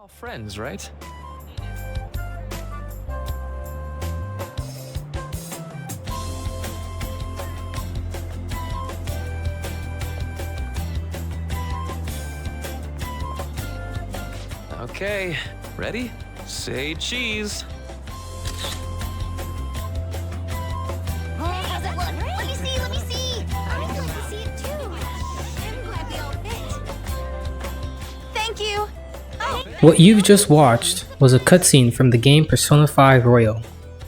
all friends, right? Okay, ready? Say cheese. How's it look? Let me see, let me see. I'd like to see it too. I'm glad we all fit. Thank you. Oh, What you've just watched was a cutscene from the game Persona 5 Royal.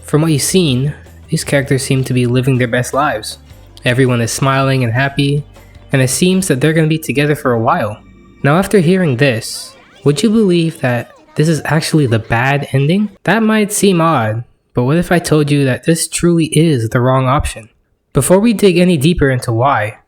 From what you've seen, these characters seem to be living their best lives. Everyone is smiling and happy, and it seems that they're going to be together for a while. Now after hearing this, would you believe that this is actually the bad ending? That might seem odd, but what if I told you that this truly is the wrong option? Before we dig any deeper into why,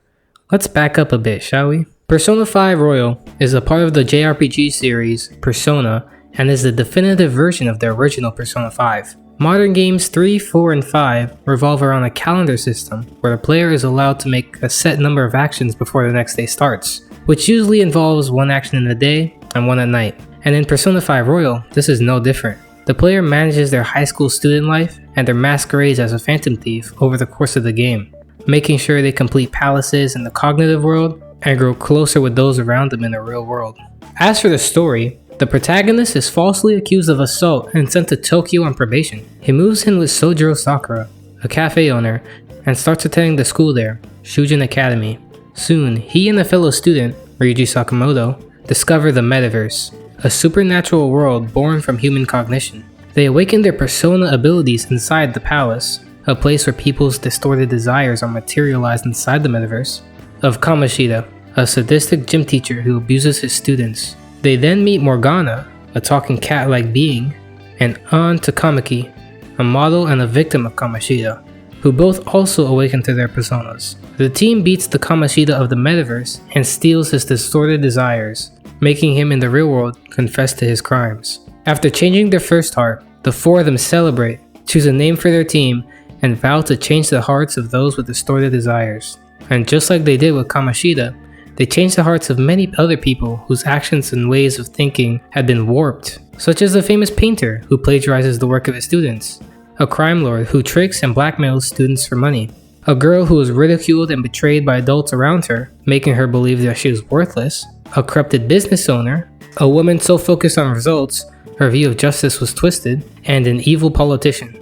let's back up a bit, shall we? Persona 5 Royal is a part of the JRPG series Persona and is the definitive version of the original Persona 5. Modern games 3, 4, and 5 revolve around a calendar system where the player is allowed to make a set number of actions before the next day starts, which usually involves one action in the day and one at night. And in Persona 5 Royal, this is no different. The player manages their high school student life and their masquerades as a phantom thief over the course of the game, making sure they complete palaces in the cognitive world and grow closer with those around them in the real world. As for the story, the protagonist is falsely accused of assault and sent to Tokyo on probation. He moves in with Sojiro Sakura, a cafe owner, and starts attending the school there, Shujin Academy. Soon, he and a fellow student, Ryuji Sakamoto, discover the metaverse, a supernatural world born from human cognition. They awaken their persona abilities inside the palace, a place where people's distorted desires are materialized inside the metaverse, of Kamoshida, a sadistic gym teacher who abuses his students. They then meet Morgana, a talking cat-like being, and An Takamaki, a model and a victim of Kamoshida, who both also awaken to their personas. The team beats the Kamoshida of the metaverse and steals his distorted desires, making him in the real world confess to his crimes. After changing their first heart, the four of them celebrate, choose a name for their team, and vow to change the hearts of those with distorted desires. And just like they did with Kamoshida, they changed the hearts of many other people whose actions and ways of thinking had been warped, such as the famous painter who plagiarizes the work of his students, a crime lord who tricks and blackmails students for money, a girl who was ridiculed and betrayed by adults around her, making her believe that she was worthless, a corrupted business owner, a woman so focused on results her view of justice was twisted, and an evil politician.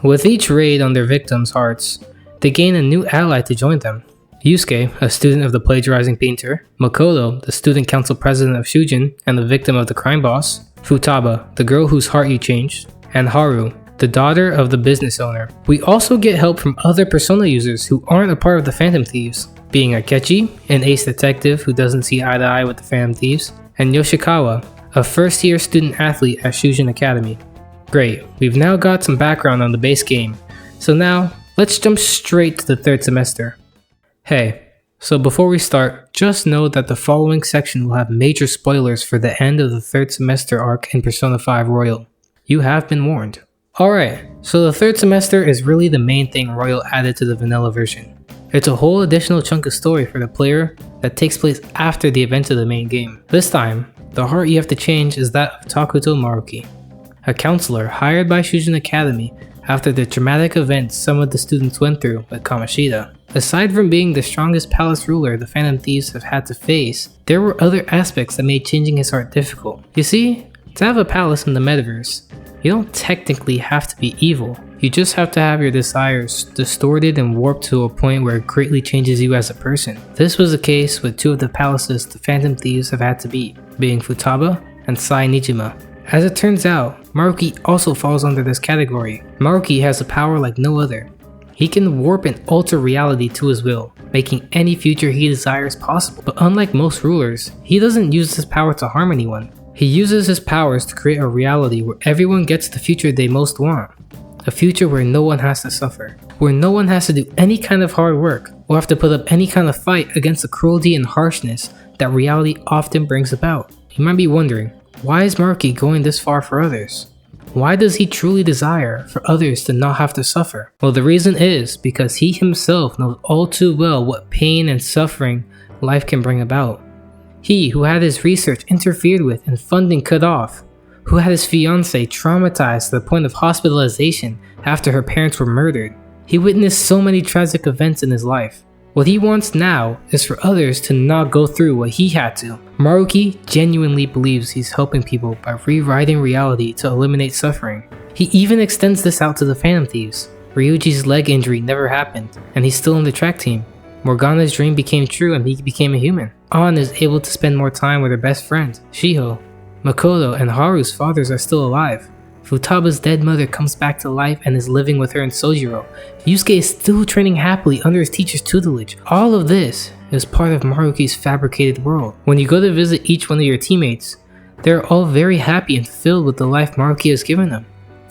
With each raid on their victims' hearts, they gain a new ally to join them. Yusuke, a student of the plagiarizing painter, Makoto, the student council president of Shujin and the victim of the crime boss, Futaba, the girl whose heart you changed, and Haru, the daughter of the business owner. We also get help from other Persona users who aren't a part of the Phantom Thieves, being Akechi, an ace detective who doesn't see eye to eye with the Phantom Thieves, and Yoshikawa, a first-year student athlete at Shujin Academy. Great, we've now got some background on the base game, so now let's jump straight to the third semester. Hey, so before we start, just know that the following section will have major spoilers for the end of the third semester arc in Persona 5 Royal. You have been warned. Alright, so the third semester is really the main thing Royal added to the vanilla version. It's a whole additional chunk of story for the player that takes place after the events of the main game. This time, the heart you have to change is that of Takuto Maruki, a counselor hired by Shujin Academy after the traumatic events some of the students went through with Kamoshida. Aside from being the strongest palace ruler the Phantom Thieves have had to face, there were other aspects that made changing his heart difficult. You see, to have a palace in the metaverse, you don't technically have to be evil. You just have to have your desires distorted and warped to a point where it greatly changes you as a person. This was the case with two of the palaces the Phantom Thieves have had to beat, being Futaba and Sai Nijima. As it turns out, Maruki also falls under this category. Maruki has a power like no other. He can warp and alter reality to his will, making any future he desires possible. But unlike most rulers, he doesn't use his power to harm anyone. He uses his powers to create a reality where everyone gets the future they most want. A future where no one has to suffer, where no one has to do any kind of hard work or have to put up any kind of fight against the cruelty and harshness that reality often brings about. You might be wondering, why is Maruki going this far for others? Why does he truly desire for others to not have to suffer? Well, the reason is because he himself knows all too well what pain and suffering life can bring about. He, who had his research interfered with and funding cut off, who had his fiancée traumatized to the point of hospitalization after her parents were murdered. He witnessed so many tragic events in his life. What he wants now is for others to not go through what he had to. Maruki genuinely believes he's helping people by rewriting reality to eliminate suffering. He even extends this out to the Phantom Thieves. Ryuji's leg injury never happened, and he's still on the track team. Morgana's dream became true and he became a human. An is able to spend more time with her best friend, Shiho. Makoto and Haru's fathers are still alive. Futaba's dead mother comes back to life and is living with her in Sojiro. Yusuke is still training happily under his teacher's tutelage. All of this is part of Maruki's fabricated world. When you go to visit each one of your teammates, they're all very happy and filled with the life Maruki has given them.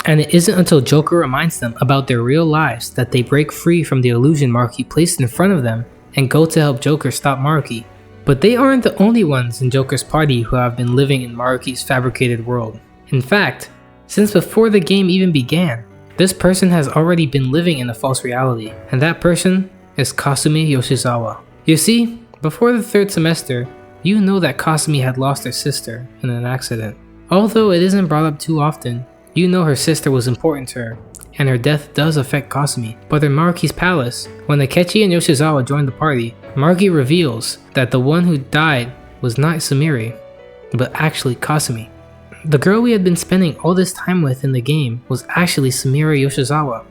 And it isn't until Joker reminds them about their real lives that they break free from the illusion Maruki placed in front of them and go to help Joker stop Maruki. But they aren't the only ones in Joker's party who have been living in Maruki's fabricated world. In fact, since before the game even began, this person has already been living in a false reality, and that person is Kasumi Yoshizawa. You see, before the third semester, you know that Kasumi had lost her sister in an accident. Although it isn't brought up too often, you know her sister was important to her, and her death does affect Kasumi. But in Maruki's palace, when Akechi and Yoshizawa join the party, Maruki reveals that the one who died was not Sumire, but actually Kasumi. The girl we had been spending all this time with in the game was actually Sumire Yoshizawa.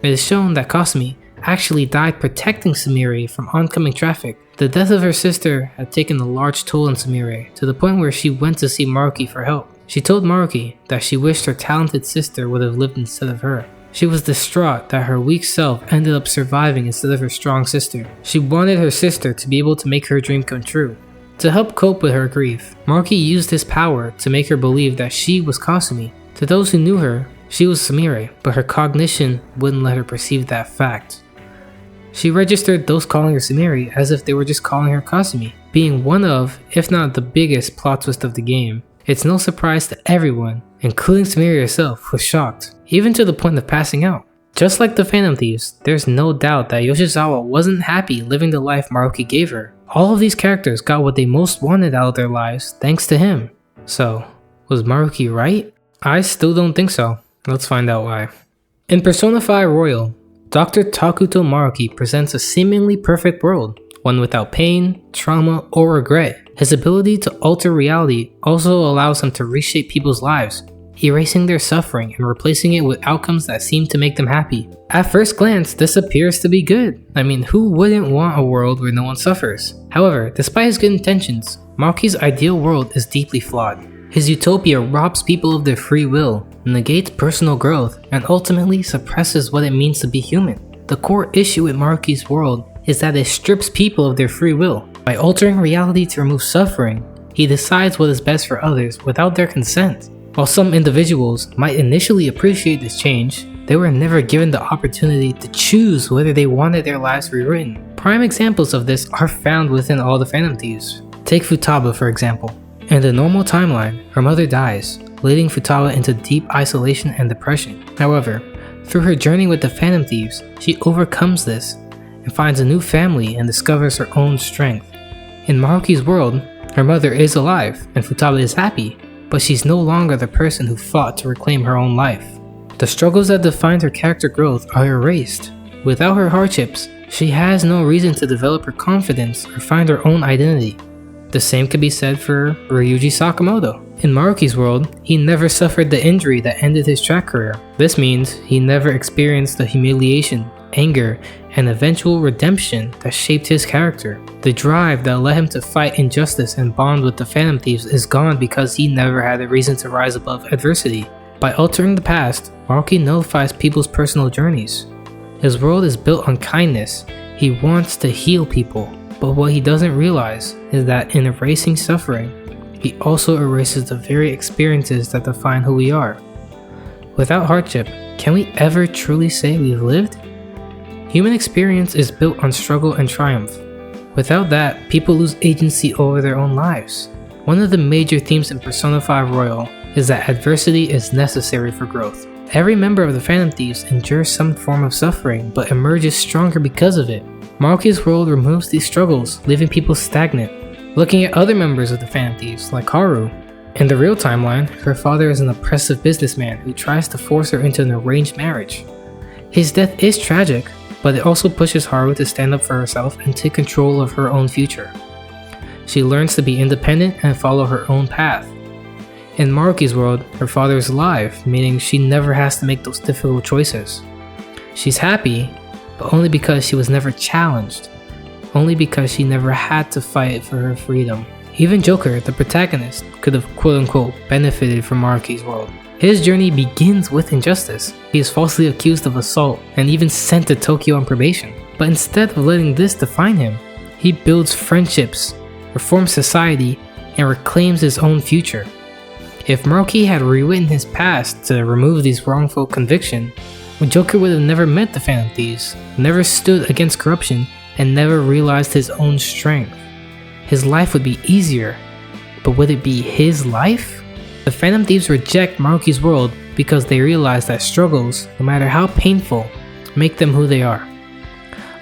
It is shown that Kasumi actually died protecting Sumire from oncoming traffic. The death of her sister had taken a large toll on Sumire, to the point where she went to see Maruki for help. She told Maruki that she wished her talented sister would have lived instead of her. She was distraught that her weak self ended up surviving instead of her strong sister. She wanted her sister to be able to make her dream come true. To help cope with her grief, Maruki used his power to make her believe that she was Kasumi. To those who knew her, she was Sumire, but her cognition wouldn't let her perceive that fact. She registered those calling her Sumire as if they were just calling her Kasumi. Being one of, if not the biggest plot twist of the game, it's no surprise to everyone, including Sumire herself, was shocked, even to the point of passing out. Just like the Phantom Thieves, there's no doubt that Yoshizawa wasn't happy living the life Maruki gave her. All of these characters got what they most wanted out of their lives thanks to him. So, was Maruki right? I still don't think so. Let's find out why. In Persona 5 Royal, Dr. Takuto Maruki presents a seemingly perfect world, one without pain, trauma, or regret. His ability to alter reality also allows him to reshape people's lives, erasing their suffering and replacing it with outcomes that seem to make them happy. At first glance, this appears to be good. I mean, who wouldn't want a world where no one suffers? However, despite his good intentions, Maruki's ideal world is deeply flawed. His utopia robs people of their free will, negates personal growth, and ultimately suppresses what it means to be human. The core issue with Maruki's world is that it strips people of their free will. By altering reality to remove suffering, he decides what is best for others without their consent. While some individuals might initially appreciate this change, they were never given the opportunity to choose whether they wanted their lives rewritten. Prime examples of this are found within all the Phantom Thieves. Take Futaba for example. In the normal timeline, her mother dies, leading Futaba into deep isolation and depression. However, through her journey with the Phantom Thieves, she overcomes this and finds a new family and discovers her own strength. In Maruki's world, her mother is alive and Futaba is happy, but she's no longer the person who fought to reclaim her own life. The struggles that defined her character growth are erased. Without her hardships, she has no reason to develop her confidence or find her own identity. The same could be said for Ryuji Sakamoto. In Maruki's world, he never suffered the injury that ended his track career. This means he never experienced the humiliation, anger, and eventual redemption that shaped his character. The drive that led him to fight injustice and bond with the Phantom Thieves is gone because he never had a reason to rise above adversity. By altering the past, Maruki nullifies people's personal journeys. His world is built on kindness. He wants to heal people, but what he doesn't realize is that in erasing suffering, he also erases the very experiences that define who we are. Without hardship, can we ever truly say we've lived? Human experience is built on struggle and triumph. Without that, people lose agency over their own lives. One of the major themes in Persona 5 Royal is that adversity is necessary for growth. Every member of the Phantom Thieves endures some form of suffering, but emerges stronger because of it. Maruki's world removes these struggles, leaving people stagnant. Looking at other members of the Phantom Thieves, like Haru, In the real timeline, her father is an oppressive businessman who tries to force her into an arranged marriage. His death is tragic, but it also pushes Haru to stand up for herself and take control of her own future. She learns to be independent and follow her own path. In Maruki's world, her father is alive, meaning she never has to make those difficult choices. She's happy, but only because she was never challenged, only because she never had to fight for her freedom. Even Joker, the protagonist, could have quote-unquote benefited from Maruki's world. His journey begins with injustice. He is falsely accused of assault and even sent to Tokyo on probation. But instead of letting this define him, he builds friendships, reforms society, and reclaims his own future. If Maruki had rewritten his past to remove these wrongful convictions, Joker would have never met the Phantom Thieves, never stood against corruption, and never realized his own strength. His life would be easier, but would it be his life? The Phantom Thieves reject Maruki's world because they realize that struggles, no matter how painful, make them who they are.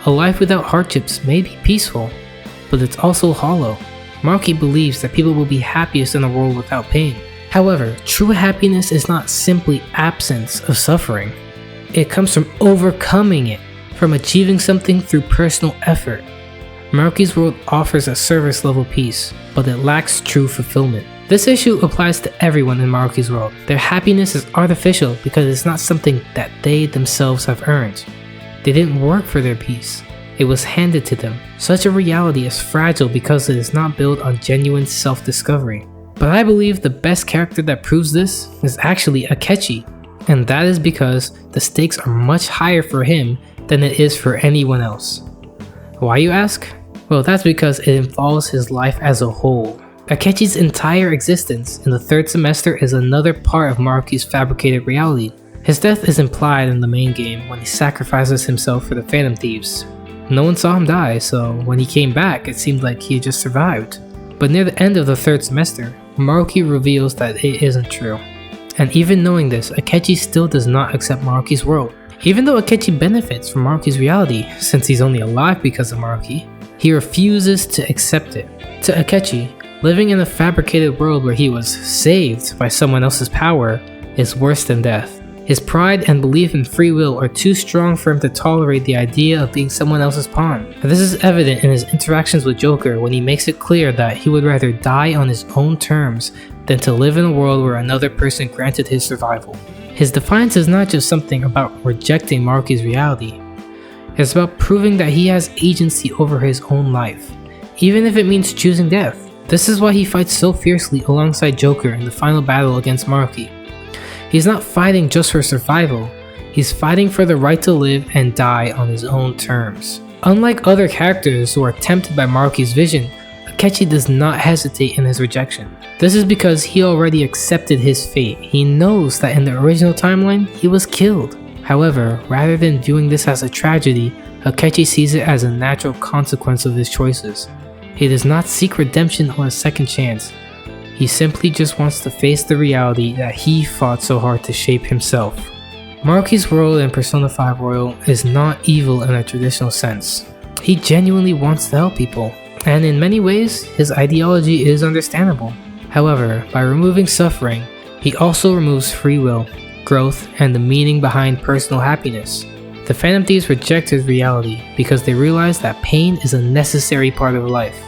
A life without hardships may be peaceful, but it's also hollow. Maruki believes that people will be happiest in a world without pain. However, true happiness is not simply absence of suffering. It comes from overcoming it, from achieving something through personal effort. Maruki's world offers a surface level peace, but it lacks true fulfillment. This issue applies to everyone in Maruki's world. Their happiness is artificial because it's not something that they themselves have earned. They didn't work for their peace. It was handed to them. Such a reality is fragile because it is not built on genuine self-discovery. But I believe the best character that proves this is actually Akechi, and that is because the stakes are much higher for him than it is for anyone else. Why, you ask? Well, that's because it involves his life as a whole. Akechi's entire existence in the third semester is another part of Maruki's fabricated reality. His death is implied in the main game when he sacrifices himself for the Phantom Thieves. No one saw him die, so when he came back, it seemed like he had just survived. But near the end of the third semester, Maruki reveals that it isn't true. And even knowing this, Akechi still does not accept Maruki's world. Even though Akechi benefits from Maruki's reality, since he's only alive because of Maruki, he refuses to accept it. To Akechi, living in a fabricated world where he was saved by someone else's power is worse than death. His pride and belief in free will are too strong for him to tolerate the idea of being someone else's pawn. And this is evident in his interactions with Joker when he makes it clear that he would rather die on his own terms than to live in a world where another person granted his survival. His defiance is not just something about rejecting Maruki's reality. It's about proving that he has agency over his own life, even if it means choosing death. This is why he fights so fiercely alongside Joker in the final battle against Maruki. He's not fighting just for survival, he's fighting for the right to live and die on his own terms. Unlike other characters who are tempted by Maruki's vision, Akechi does not hesitate in his rejection. This is because he already accepted his fate. He knows that in the original timeline, he was killed. However, rather than viewing this as a tragedy, Akechi sees it as a natural consequence of his choices. He does not seek redemption or a second chance. He simply just wants to face the reality that he fought so hard to shape himself. Maruki's world in Persona 5 Royal is not evil in a traditional sense. He genuinely wants to help people, and in many ways, his ideology is understandable. However, by removing suffering, he also removes free will, growth, and the meaning behind personal happiness. The Phantom Thieves reject his reality because they realize that pain is a necessary part of life.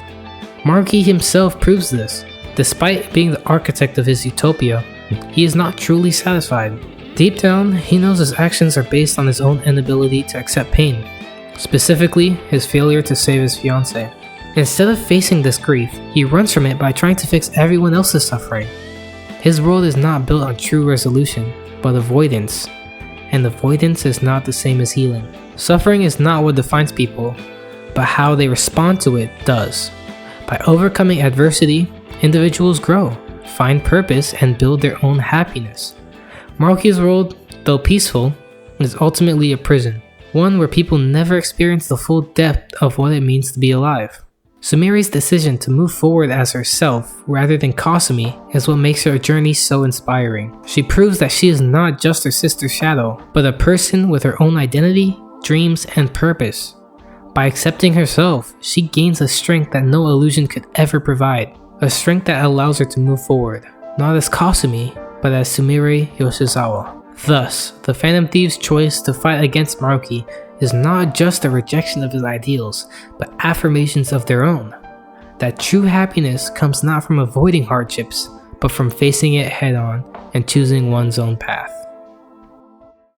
Maruki himself proves this. Despite being the architect of his utopia, he is not truly satisfied. Deep down, he knows his actions are based on his own inability to accept pain, specifically his failure to save his fiancée. Instead of facing this grief, he runs from it by trying to fix everyone else's suffering. His world is not built on true resolution, but avoidance. And avoidance is not the same as healing. Suffering is not what defines people, but how they respond to it does. By overcoming adversity, individuals grow, find purpose, and build their own happiness. Maruki's world, though peaceful, is ultimately a prison, one where people never experience the full depth of what it means to be alive. Sumiri's decision to move forward as herself rather than Kasumi is what makes her journey so inspiring. She proves that she is not just her sister's shadow, but a person with her own identity, dreams, and purpose. By accepting herself, she gains a strength that no illusion could ever provide, a strength that allows her to move forward, not as Kasumi, but as Sumire Yoshizawa. Thus, the Phantom Thief's choice to fight against Maruki is not just a rejection of his ideals, but affirmations of their own. That true happiness comes not from avoiding hardships, but from facing it head on and choosing one's own path.